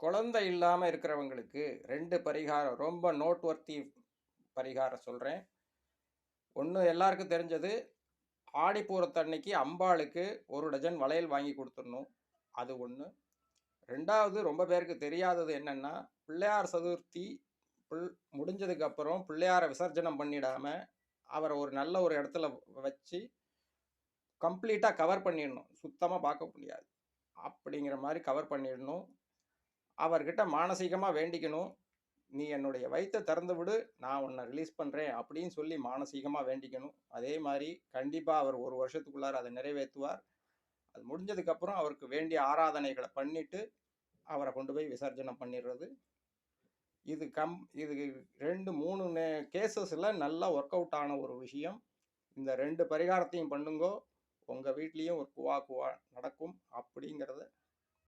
குழந்தை இல்லாம இருக்கிறவங்களுக்கு 2 பரிகாரம் ரொம்ப நோட்வொர்த்தி பரிகாரம் சொல்றேன். 1 எல்லாருக்கும் தெரிஞ்சது, ஆடிப்பூரத்தன்னைக்கு அம்பாளுக்கு 1 டஜன் வளையல் வாங்கி குடுத்துறணும். அது 1. 2வது ரொம்ப பேருக்கு தெரியாதது என்னன்னா, பிள்ளையார் சதுர்த்தி பிள் முடிஞ்சதுக்கு அப்புறம் பிள்ளையார விசர்ஜனம் பண்ணிடாம, அவர ஒரு நல்ல ஒரு இடத்துல வச்சு கம்ப்ளீட்டா கவர் பண்ணிடணும். சுத்தமா பார்க்க முடியாது. அப்படிங்கிற மாரி கவர் பண்ணிடணும். அவர்கிட்ட மானசீகமா வேண்டிக்கணும். "நீ என்னுடைய வயித்த திறந்து விடு. நான் உன்ன ரிலீஸ் பண்றேன்." அப்படின்னு சொல்லி மானசீகமா வேண்டிக்கணும். அதே மாரி கண்டிப்பா அவர் 1 வருஷத்துக்குள்ளார அத நிறைவேத்துவார். அது முடிஞ்சதுக்கப்புறம் அவருக்கு வேண்டிய ஆராதனைகள பண்ணிட்டு, அவர கொண்டு போய் விசர்ஜனம் பண்ணிர்றது. இது 2, 3 கேஸஸ்ல நல்லா வொர்க் அவுட் ஆன ஒரு விஷயம். இந்த 2 பரிகாரத்தையும் பண்ணுங்கோ. உங்க வீட்லயும் ஒரு குவா குவா நடக்கும். அப்படிங்கிறத